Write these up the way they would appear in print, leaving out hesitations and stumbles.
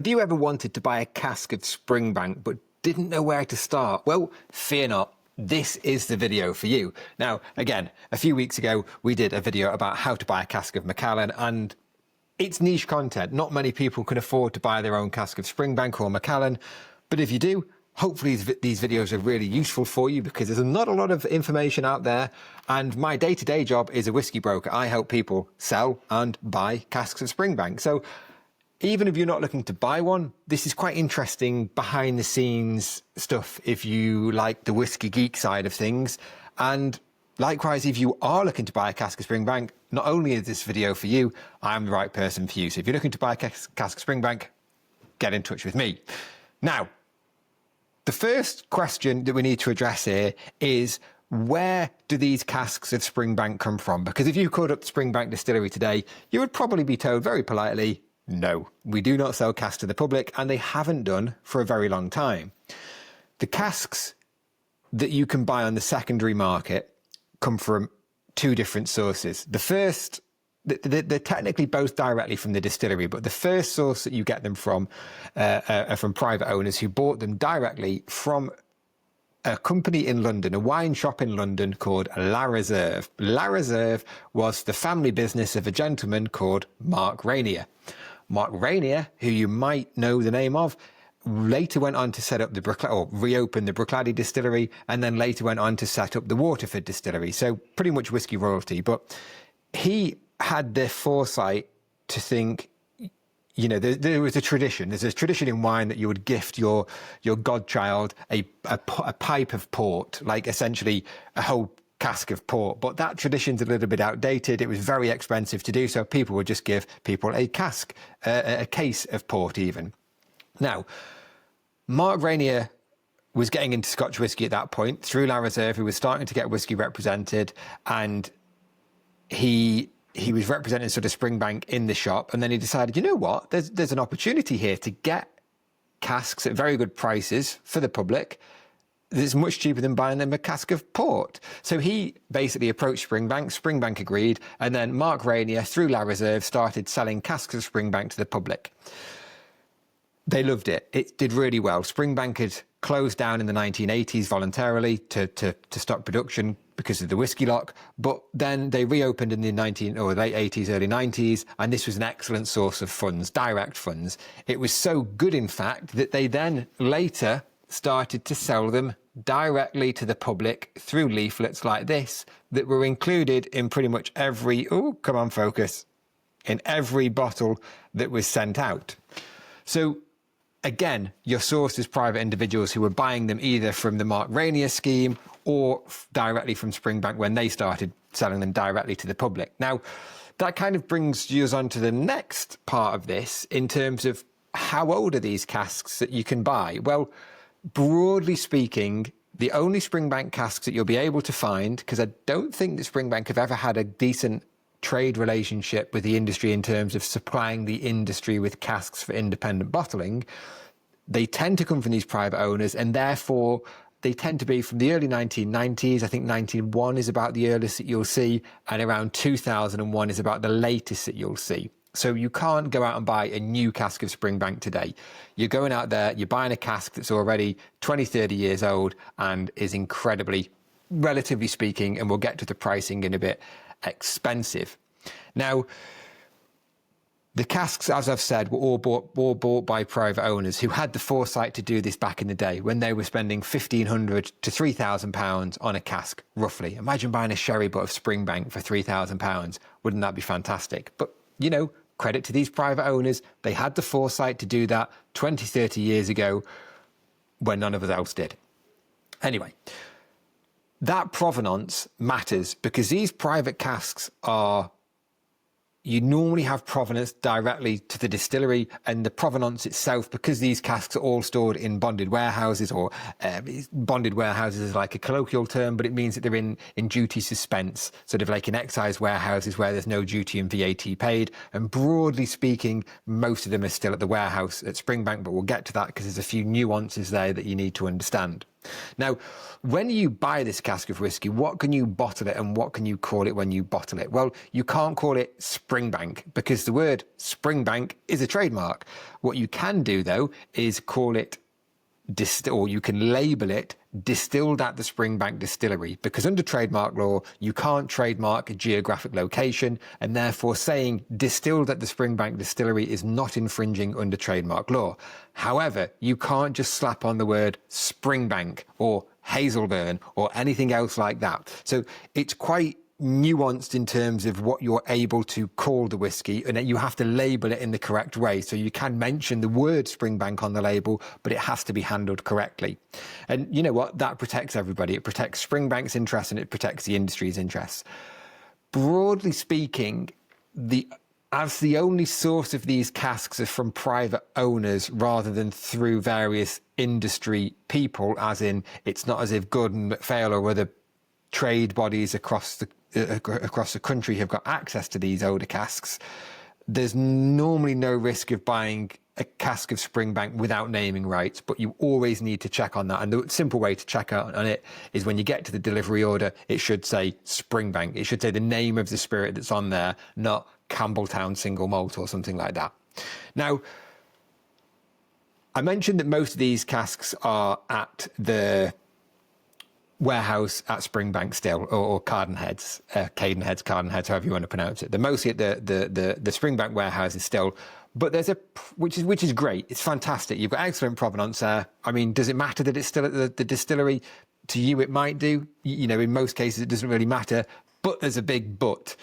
Have you ever wanted to buy a cask of Springbank but didn't know where to start? Well, fear not. This is the video for you. Now, again, a few weeks ago, we did a video about how to buy a cask of Macallan, and it's niche content. Not many people can afford to buy their own cask of Springbank or Macallan, but if you do, hopefully these videos are really useful for you because there's not a lot of information out there. And my day-to-day job is a whiskey broker. I help people sell and buy casks of Springbank. So even if you're not looking to buy one, this is quite interesting behind the scenes stuff if you like the whiskey geek side of things. And likewise, if you are looking to buy a cask of Springbank, not only is this video for you, I'm the right person for you. So if you're looking to buy a cask of Springbank, get in touch with me. Now, the first question that we need to address here is, where do these casks of Springbank come from? Because if you called up the Springbank distillery today, you would probably be told very politely, no, we do not sell casks to the public, and they haven't done for a very long time. The casks that you can buy on the secondary market come from two different sources. The first, they're technically both directly from the distillery, but the first source that you get them from are from private owners who bought them directly from a company in London, a wine shop in London called La Reserve. La Reserve was the family business of a gentleman called Mark Reynier. Mark Reynier, who you might know the name of, later went on to set up reopen the Bruichladdich distillery, and then later went on to set up the Waterford distillery. So pretty much whiskey royalty. But he had the foresight to think, you know, there was a tradition. There's a tradition in wine that you would gift your godchild a pipe of port, like essentially a whole cask of port. But that tradition's a little bit outdated. It was very expensive to do, so people would just give people a cask, a case of port even. Now, Mark Reynier was getting into Scotch whisky at that point through La Reserve. He was starting to get whisky represented, and he was representing sort of Springbank in the shop, and then he decided, you know what, there's an opportunity here to get casks at very good prices for the public. It's much cheaper than buying them a cask of port. So he basically approached Springbank, Springbank agreed, and then Mark Reynier, through La Reserve, started selling casks of Springbank to the public. They loved it. It did really well. Springbank had closed down in the 1980s voluntarily to stop production because of the whiskey lock, but then they reopened in the late 80s, early 90s, and this was an excellent source of funds, direct funds. It was so good, in fact, that they then later started to sell them directly to the public through leaflets like this that were included in pretty much every, in every bottle that was sent out. So again, your source is private individuals who were buying them either from the Mark Reynier scheme or directly from Springbank when they started selling them directly to the public. Now, that kind of brings us on to the next part of this in terms of how old are these casks that you can buy? Well, broadly speaking, the only Springbank casks that you'll be able to find, because I don't think that Springbank have ever had a decent trade relationship with the industry in terms of supplying the industry with casks for independent bottling, they tend to come from these private owners, and therefore they tend to be from the early 1990s. I think 1991 is about the earliest that you'll see, and around 2001 is about the latest that you'll see. So you can't go out and buy a new cask of Springbank today. You're going out there, you're buying a cask that's already 20, 30 years old and is incredibly, relatively speaking, and we'll get to the pricing in a bit, expensive. Now, the casks, as I've said, were all bought by private owners who had the foresight to do this back in the day when they were spending £1,500 to £3,000 on a cask, roughly. Imagine buying a sherry butt of Springbank for £3,000. Wouldn't that be fantastic? But, you know, credit to these private owners. They had the foresight to do that 20, 30 years ago when none of us else did. Anyway, that provenance matters because these private casks are, you normally have provenance directly to the distillery, and the provenance itself, because these casks are all stored in bonded warehouses, or bonded warehouses is like a colloquial term, but it means that they're in duty suspense, sort of like in excise warehouses where there's no duty and VAT paid. And broadly speaking, most of them are still at the warehouse at Springbank, but we'll get to that because there's a few nuances there that you need to understand. Now, when you buy this cask of whiskey, what can you bottle it and what can you call it when you bottle it? Well, you can't call it Springbank because the word Springbank is a trademark. What you can do, though, is call it or you can label it distilled at the Springbank distillery, because under trademark law, you can't trademark a geographic location, and therefore saying distilled at the Springbank distillery is not infringing under trademark law. However, you can't just slap on the word Springbank or Hazelburn or anything else like that. So it's quite nuanced in terms of what you're able to call the whiskey, and you have to label it in the correct way. So you can mention the word Springbank on the label, but it has to be handled correctly. And you know what? That protects everybody. It protects Springbank's interests and it protects the industry's interests. Broadly speaking, as the only source of these casks are from private owners rather than through various industry people, as in it's not as if Gordon MacPhail or other trade bodies across the country have got access to these older casks, there's normally no risk of buying a cask of Springbank without naming rights, but you always need to check on that. And the simple way to check out on it is when you get to the delivery order, it should say Springbank. It should say the name of the spirit that's on there, not Campbelltown single malt or something like that. Now, I mentioned that most of these casks are at the warehouse at Springbank still, or Cadenheads, Cadenheads, however you want to pronounce it. They're mostly at the Springbank warehouses still, but there's which is great. It's fantastic. You've got excellent provenance there. I mean, does it matter that it's still at the distillery? To you, it might do. You know, in most cases, it doesn't really matter. But there's a big but.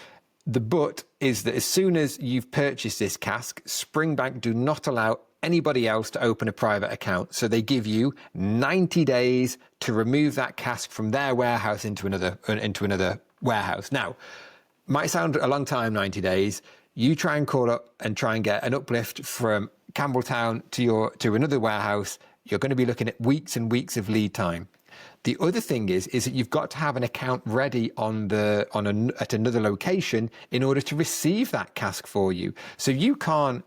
The but is that as soon as you've purchased this cask, Springbank do not allow anybody else to open a private account. So they give you 90 days to remove that cask from their warehouse into another warehouse. Now, might sound a long time, 90 days. You try and call up and try and get an uplift from Campbelltown to another warehouse. You're going to be looking at weeks and weeks of lead time. The other thing is that you've got to have an account ready at another location in order to receive that cask for you. So you can't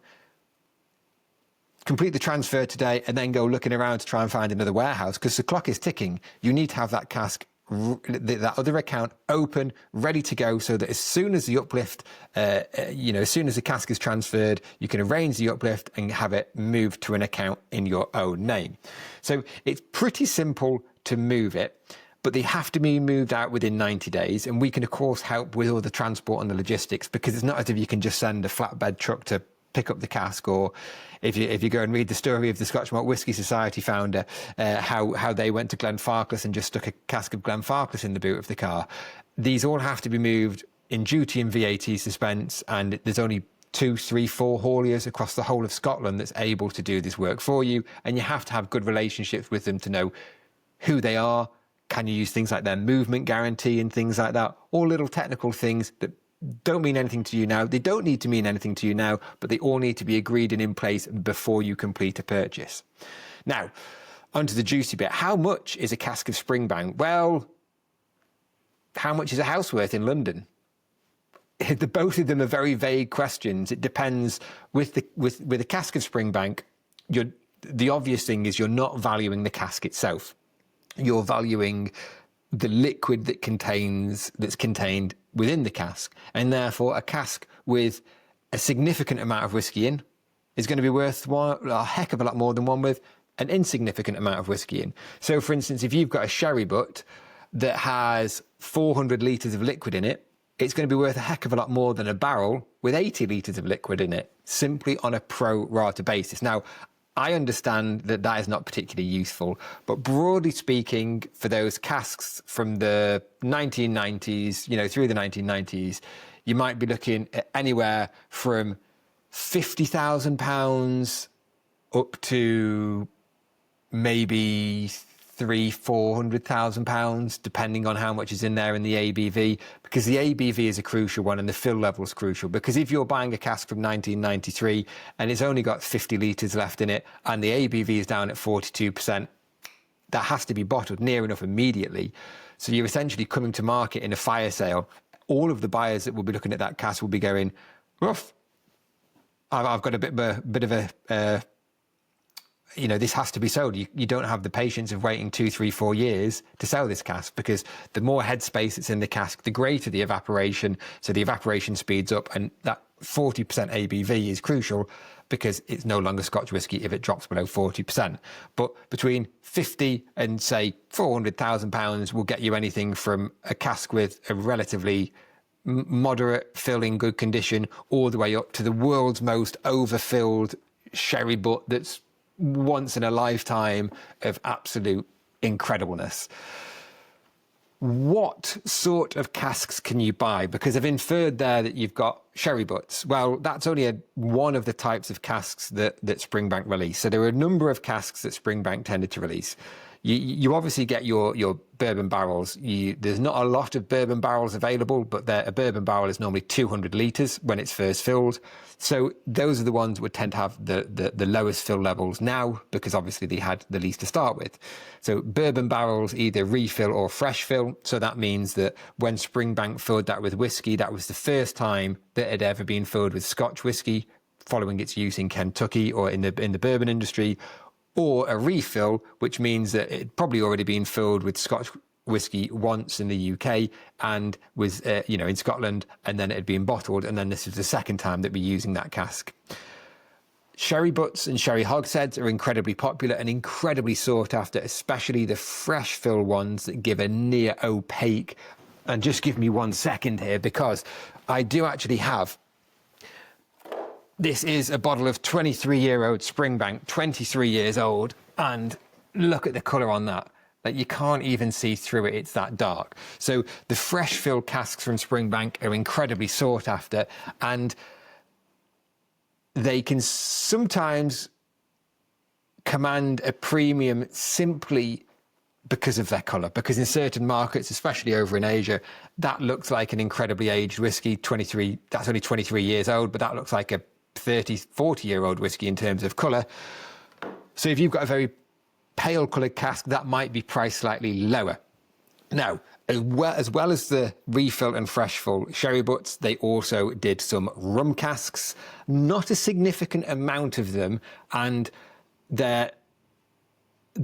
complete the transfer today and then go looking around to try and find another warehouse, because the clock is ticking. You need to have that cask, that other account open, ready to go, so that as soon as the uplift, as soon as the cask is transferred, you can arrange the uplift and have it moved to an account in your own name. So it's pretty simple to move it, but they have to be moved out within 90 days. And we can, of course, help with all the transport and the logistics, because it's not as if you can just send a flatbed truck to pick up the cask, or if you go and read the story of the Scotch Malt Whisky Society founder, how they went to Glenfarclas and just stuck a cask of Glenfarclas in the boot of the car. These all have to be moved in duty and VAT suspense, and there's only 2, 3, 4 hauliers across the whole of Scotland that's able to do this work for you, and you have to have good relationships with them to know who they are. Can you use things like their movement guarantee and things like that? All little technical things that don't mean anything to you now. They don't need to mean anything to you now, but they all need to be agreed and in place before you complete a purchase. Now, onto the juicy bit. How much is a cask of Springbank? Well, how much is a house worth in London? Both of them are very vague questions. It depends. With a cask of Springbank, the obvious thing is you're not valuing the cask itself. You're valuing the liquid that's contained within the cask, and therefore a cask with a significant amount of whiskey in is going to be worth a heck of a lot more than one with an insignificant amount of whiskey in. So, for instance, if you've got a sherry butt that has 400 litres of liquid in it, it's going to be worth a heck of a lot more than a barrel with 80 litres of liquid in it, simply on a pro rata basis. Now, I understand that is not particularly useful, but broadly speaking, for those casks from the 1990s, through the 1990s, you might be looking at anywhere from £50,000 up to maybe £300,000-400,000, depending on how much is in there in the ABV, because the ABV is a crucial one and the fill level is crucial. Because if you're buying a cask from 1993 and it's only got 50 litres left in it and the ABV is down at 42%, that has to be bottled near enough immediately. So you're essentially coming to market in a fire sale. All of the buyers that will be looking at that cask will be going, rough, I've got a bit of a this has to be sold. You don't have the patience of waiting 2, 3, 4 years to sell this cask, because the more headspace that's in the cask, the greater the evaporation. So the evaporation speeds up, and that 40% ABV is crucial, because it's no longer Scotch whisky if it drops below 40%. But between 50 and say £400,000 will get you anything from a cask with a relatively moderate fill in good condition, all the way up to the world's most overfilled sherry butt that's once in a lifetime of absolute incredibleness. What sort of casks can you buy? Because I've inferred there that you've got sherry butts. Well, that's only one of the types of casks that Springbank release. So there are a number of casks that Springbank tended to release. You obviously get your bourbon barrels. There's not a lot of bourbon barrels available, but a bourbon barrel is normally 200 litres when it's first filled. So those are the ones that would tend to have the lowest fill levels now, because obviously they had the least to start with. So bourbon barrels, either refill or fresh fill. So that means that when Springbank filled that with whiskey, that was the first time that it had ever been filled with Scotch whisky, following its use in Kentucky or in the bourbon industry, or a refill, which means that it had probably already been filled with Scotch whisky once in the UK and was, in Scotland, and then it had been bottled, and then this is the second time that we're using that cask. Sherry butts and sherry hogsheads are incredibly popular and incredibly sought after, especially the fresh fill ones that give a near opaque. And just give me 1 second here, because I do actually have. This is a bottle of 23-year-old Springbank, 23 years old, and look at the colour on that. Like, you can't even see through it, it's that dark. So the fresh fill casks from Springbank are incredibly sought after, and they can sometimes command a premium simply because of their colour. Because in certain markets, especially over in Asia, that looks like an incredibly aged whiskey. 23, that's only 23 years old, but that looks like a 30, 40-year-old whiskey in terms of colour. So if you've got a very pale coloured cask, that might be priced slightly lower. Now, as well as the refill and fresh fill sherry butts, they also did some rum casks. Not a significant amount of them, and they're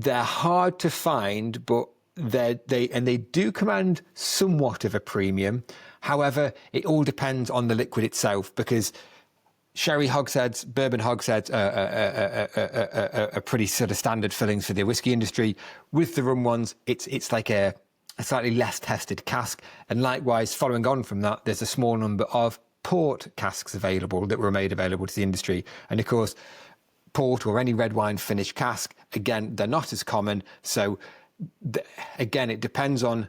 hard to find, but they do command somewhat of a premium. However, it all depends on the liquid itself, because sherry hogsheads, bourbon hogsheads are pretty sort of standard fillings for the whiskey industry. With the rum ones, it's like a slightly less tested cask. And likewise, following on from that, there's a small number of port casks available that were made available to the industry. And of course, port or any red wine finished cask, again, they're not as common. So again, it depends on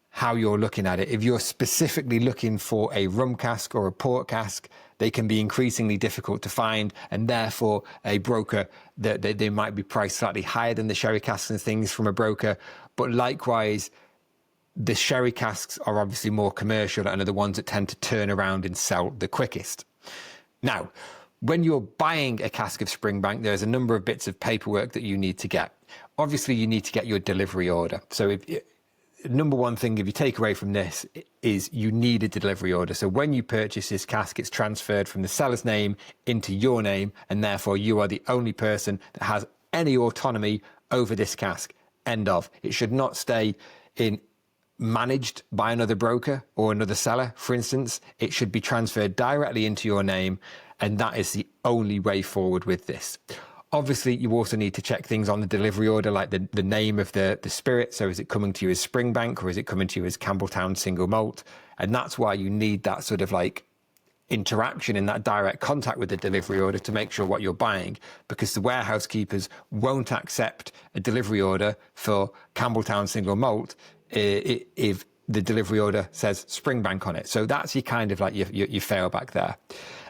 how you're looking at it. If you're specifically looking for a rum cask or a port cask, they can be increasingly difficult to find, and therefore a broker, they might be priced slightly higher than the sherry casks and things from a broker. But likewise, the sherry casks are obviously more commercial and are the ones that tend to turn around and sell the quickest. Now, when you're buying a cask of Springbank, there's a number of bits of paperwork that you need to get. Obviously, you need to get your delivery order. So number one thing, if you take away from this, is you need a delivery order. So when you purchase this cask, it's transferred from the seller's name into your name, and therefore you are the only person that has any autonomy over this cask. End of. It should not stay managed by another broker or another seller, for instance. It should be transferred directly into your name, and that is the only way forward with this. Obviously, you also need to check things on the delivery order, like the name of the spirit. So is it coming to you as Springbank, or is it coming to you as Campbelltown single malt? And that's why you need that sort of like interaction in that direct contact with the delivery order to make sure what you're buying, because the warehouse keepers won't accept a delivery order for Campbelltown single malt if the delivery order says Springbank on it. So that's your kind of like your fail back there.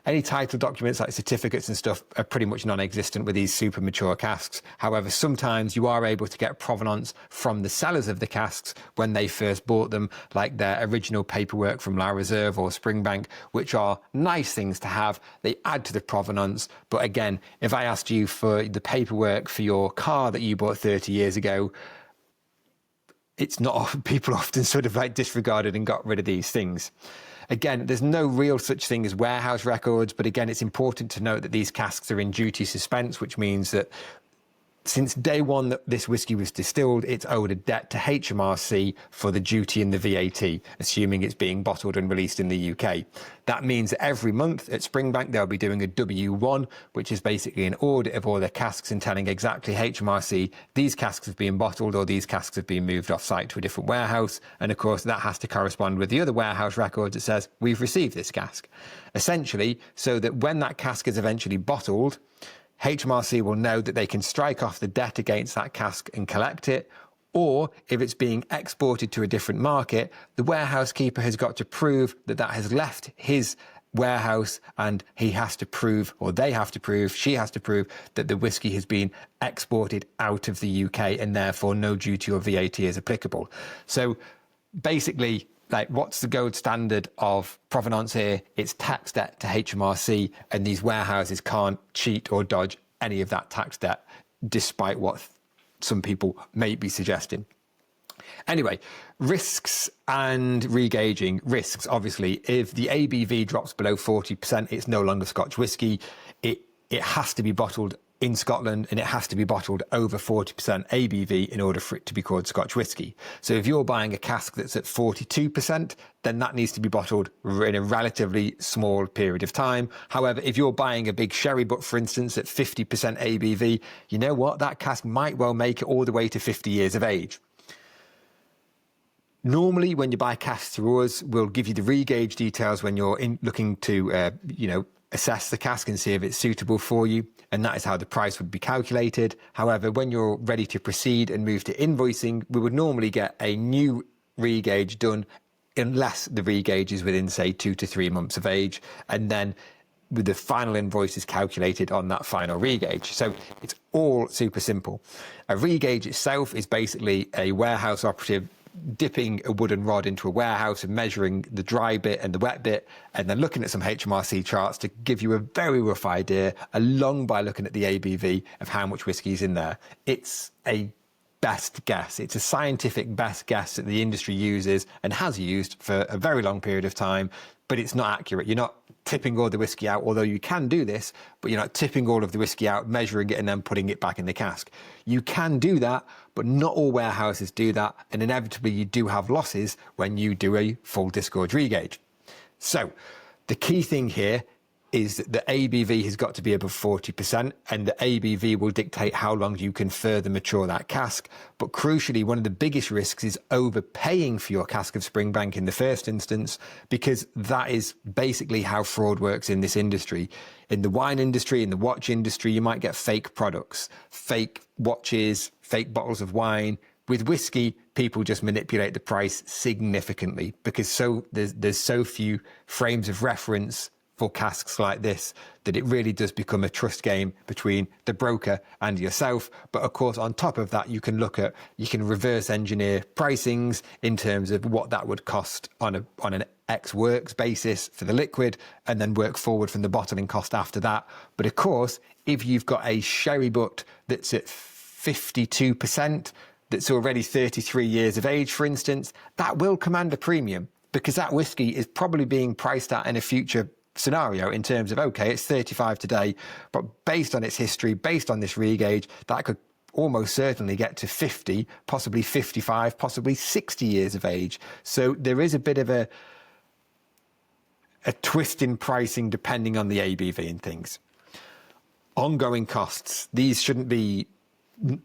Any title documents like certificates and stuff are pretty much non-existent with these super mature casks. However, sometimes you are able to get provenance from the sellers of the casks when they first bought them, like their original paperwork from La Reserve or Springbank, which are nice things to have. They add to the provenance. But again, if I asked you for the paperwork for your car that you bought 30 years ago, it's not, people often sort of like disregarded and got rid of these things. Again, there's no real such thing as warehouse records, but again, it's important to note that these casks are in duty suspense, which means that Since day one that this whiskey was distilled, it's owed a debt to HMRC for the duty and the VAT, assuming it's being bottled and released in the UK. That means that every month at Springbank, they'll be doing a W1, which is basically an audit of all their casks and telling exactly HMRC, these casks have been bottled or these casks have been moved off site to a different warehouse. And of course, that has to correspond with the other warehouse records that says, we've received this cask. Essentially, so that when that cask is eventually bottled, HMRC will know that they can strike off the debt against that cask and collect it, or if it's being exported to a different market, the warehouse keeper has got to prove that that has left his warehouse, and he has to prove, or they have to prove, she has to prove that the whiskey has been exported out of the UK and therefore no duty or VAT is applicable. So basically, like, what's the gold standard of provenance here? It's tax debt to HMRC, and these warehouses can't cheat or dodge any of that tax debt, despite what some people may be suggesting. Anyway, risks and regauging. Risks, obviously, if the ABV drops below 40%, it's no longer Scotch whisky. It has to be bottled in Scotland, and it has to be bottled over 40% ABV in order for it to be called Scotch whisky. So if you're buying a cask that's at 42%, then that needs to be bottled in a relatively small period of time. However, if you're buying a big sherry butt, for instance, at 50% ABV, you know what? That cask might well make it all the way to 50 years of age. Normally, when you buy casks through us, we'll give you the regauge details when you're looking to, assess the cask and see if it's suitable for you. And that is how the price would be calculated. However, when you're ready to proceed and move to invoicing, we would normally get a new regauge done unless the regauge is within, say, 2 to 3 months of age. And then with the final invoice is calculated on that final regauge. So it's all super simple. A regauge itself is basically a warehouse operative dipping a wooden rod into a warehouse and measuring the dry bit and the wet bit, and then looking at some HMRC charts to give you a very rough idea, along by looking at the ABV of how much whiskey is in there. It's a best guess. It's a scientific best guess that the industry uses and has used for a very long period of time, but it's not accurate. You're not tipping all the whiskey out, although you can do this, but you're not tipping all of the whiskey out, measuring it, and then putting it back in the cask. You can do that, but not all warehouses do that, and inevitably you do have losses when you do a full disgorge regauge. So the key thing here is that the ABV has got to be above 40%, and the ABV will dictate how long you can further mature that cask. But crucially, one of the biggest risks is overpaying for your cask of Springbank in the first instance, because that is basically how fraud works in this industry. In the wine industry, in the watch industry, you might get fake products, fake watches, fake bottles of wine. With whiskey, people just manipulate the price significantly because there's so few frames of reference for casks like this that it really does become a trust game between the broker and yourself. But of course, on top of that, you can reverse engineer pricings in terms of what that would cost on an X works basis for the liquid, and then work forward from the bottling cost after that. But of course, if you've got a sherry butt that's at 52%, that's already 33 years of age, for instance, that will command a premium, because that whiskey is probably being priced at in a future scenario in terms of, okay, it's 35 today, but based on its history, based on this regauge, that could almost certainly get to 50, possibly 55, possibly 60 years of age. So there is a bit of a twist in pricing depending on the ABV and things. Ongoing costs. These shouldn't be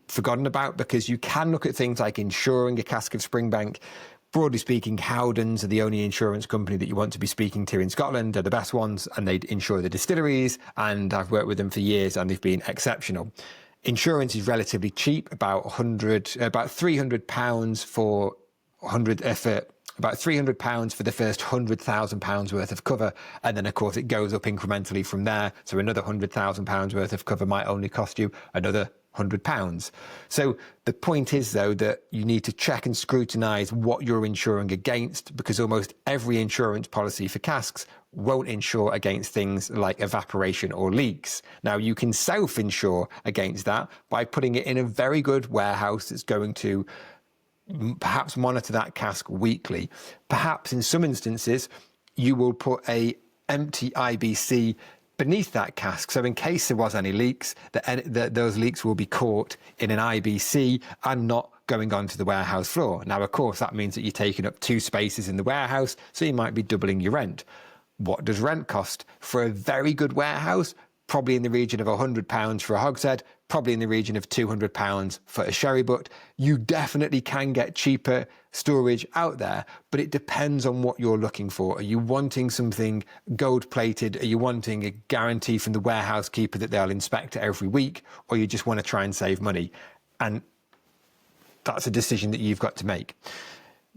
forgotten about, because you can look at things like insuring a cask of Springbank. Broadly speaking, Howdens are the only insurance company that you want to be speaking to in Scotland. They're the best ones, and they insure the distilleries, and I've worked with them for years and they've been exceptional. Insurance is relatively cheap, about £300 for the first £100,000 worth of cover, and then of course it goes up incrementally from there. So another £100,000 worth of cover might only cost you another £100. So the point is, though, that you need to check and scrutinise what you're insuring against, because almost every insurance policy for casks won't insure against things like evaporation or leaks. Now, you can self-insure against that by putting it in a very good warehouse that's going to perhaps monitor that cask weekly. Perhaps in some instances, you will put a empty IBC beneath that cask. So in case there was any leaks, those leaks will be caught in an IBC and not going onto the warehouse floor. Now, of course, that means that you're taking up 2 spaces in the warehouse, so you might be doubling your rent. What does rent cost? For a very good warehouse, probably in the region of £100 for a hogshead, probably in the region of £200 for a sherry butt. You definitely can get cheaper storage out there, but it depends on what you're looking for. Are you wanting something gold plated? Are you wanting a guarantee from the warehouse keeper that they'll inspect it every week? Or you just want to try and save money? And that's a decision that you've got to make.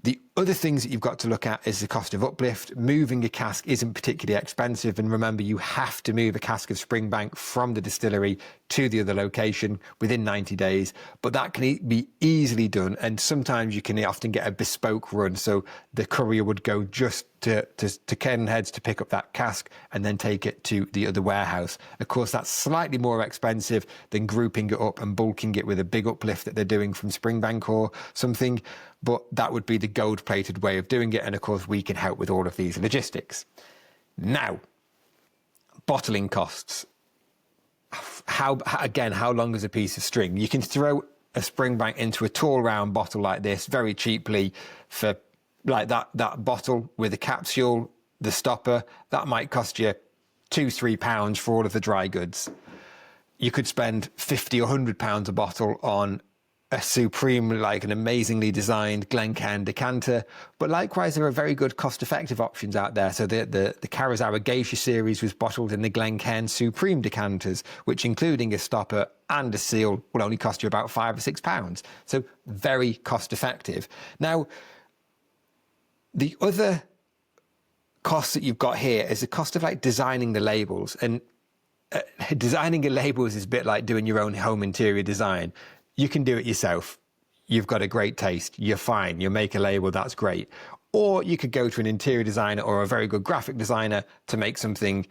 The other things that you've got to look at is the cost of uplift. Moving a cask isn't particularly expensive. And remember, you have to move a cask of Springbank from the distillery to the other location within 90 days. But that can be easily done. And sometimes you can often get a bespoke run. So the courier would go just to Kenheads to pick up that cask and then take it to the other warehouse. Of course, that's slightly more expensive than grouping it up and bulking it with a big uplift that they're doing from Springbank or something. But that would be the gold-plated way of doing it. And of course, we can help with all of these logistics. Now, bottling costs. How long is a piece of string? You can throw a Springbank into a tall round bottle like this very cheaply for like that bottle with the capsule, the stopper. That might cost you £2-3 for all of the dry goods. You could spend £50 or £100 a bottle on a supreme, like an amazingly designed Glencairn decanter. But likewise, there are very good cost-effective options out there. So the Carazao Geisha series was bottled in the Glencairn Supreme decanters, which, including a stopper and a seal, will only cost you about £5 or £6. So very cost-effective. Now, the other cost that you've got here is the cost of like designing the labels. And designing a labels is a bit like doing your own home interior design. You can do it yourself. You've got a great taste. You're fine. You make a label. That's great. Or you could go to an interior designer or a very good graphic designer to make something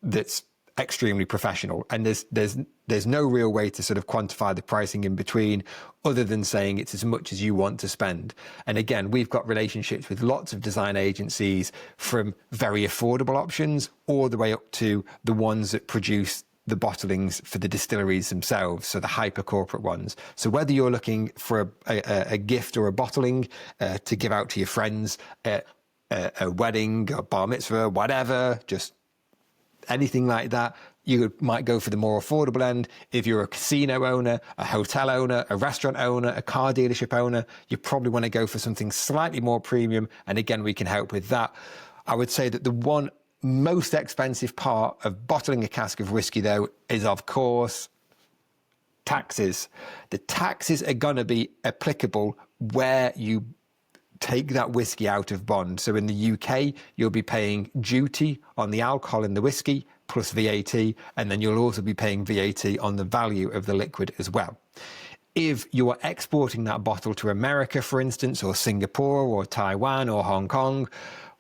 that's extremely professional. And there's no real way to sort of quantify the pricing in between other than saying it's as much as you want to spend. And again, we've got relationships with lots of design agencies, from very affordable options all the way up to the ones that produce the bottlings for the distilleries themselves, so the hyper corporate ones. So whether you're looking for a gift or a bottling to give out to your friends at a wedding, a bar mitzvah, whatever, just anything like that, you might go for the more affordable end. If you're a casino owner, a hotel owner, a restaurant owner, a car dealership owner, you probably want to go for something slightly more premium. And again, we can help with that. I would say that the one most expensive part of bottling a cask of whiskey, though, is, of course, taxes. The taxes are going to be applicable where you take that whiskey out of bond. So in the UK, you'll be paying duty on the alcohol in the whiskey plus VAT, and then you'll also be paying VAT on the value of the liquid as well. If you are exporting that bottle to America, for instance, or Singapore or Taiwan or Hong Kong,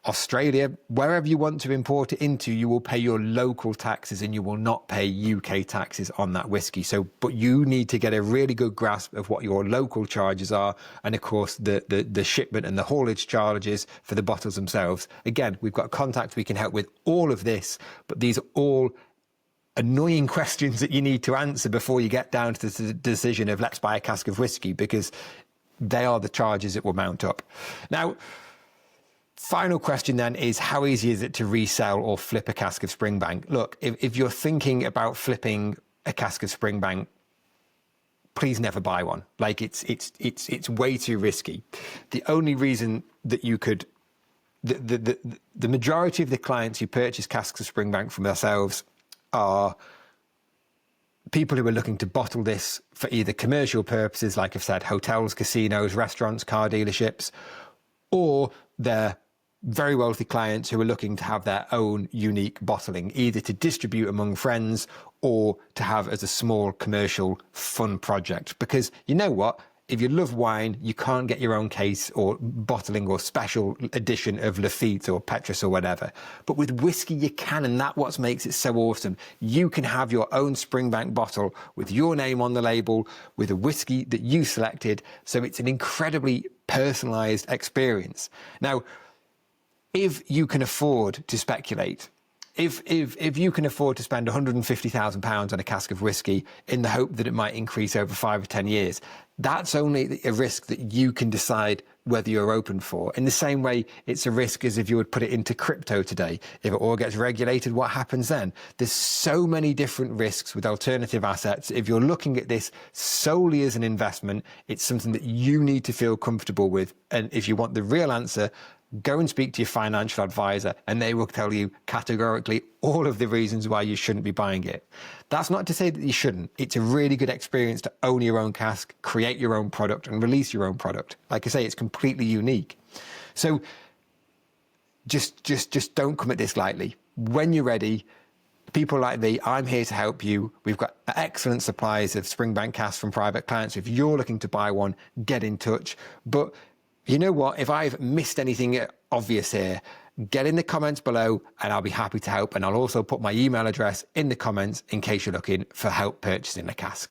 Australia, wherever you want to import it into, you will pay your local taxes and you will not pay UK taxes on that whiskey. So, but you need to get a really good grasp of what your local charges are. And of course, the shipment and the haulage charges for the bottles themselves. Again, we've got contacts. We can help with all of this, but these are all annoying questions that you need to answer before you get down to the decision of let's buy a cask of whiskey, because they are the charges that will mount up. Now, final question then is, how easy is it to resell or flip a cask of Springbank? Look, if you're thinking about flipping a cask of Springbank, please never buy one. Like it's way too risky. The only reason that you could, the majority of the clients who purchase casks of Springbank from ourselves are people who are looking to bottle this for either commercial purposes, like I've said, hotels, casinos, restaurants, car dealerships, or they're very wealthy clients who are looking to have their own unique bottling, either to distribute among friends or to have as a small commercial fun project. Because you know what? If you love wine, you can't get your own case or bottling or special edition of Lafite or Petrus or whatever. But with whiskey, you can, and that's what makes it so awesome. You can have your own Springbank bottle with your name on the label, with a whiskey that you selected. So it's an incredibly personalized experience. Now, if you can afford to speculate, if you can afford to spend £150,000 on a cask of whiskey in the hope that it might increase over 5 or 10 years, that's only a risk that you can decide whether you're open for. In the same way, it's a risk as if you would put it into crypto today. If it all gets regulated, what happens then? There's so many different risks with alternative assets. If you're looking at this solely as an investment, it's something that you need to feel comfortable with. And if you want the real answer, go and speak to your financial advisor and they will tell you categorically all of the reasons why you shouldn't be buying it. That's not to say that you shouldn't. It's a really good experience to own your own cask, create your own product and release your own product. Like I say, it's completely unique. So just don't come at this lightly. When you're ready, people like me, I'm here to help you. We've got excellent supplies of Springbank casks from private clients. If you're looking to buy one, get in touch. But you know what? If I've missed anything obvious here, get in the comments below and I'll be happy to help. And I'll also put my email address in the comments in case you're looking for help purchasing a cask.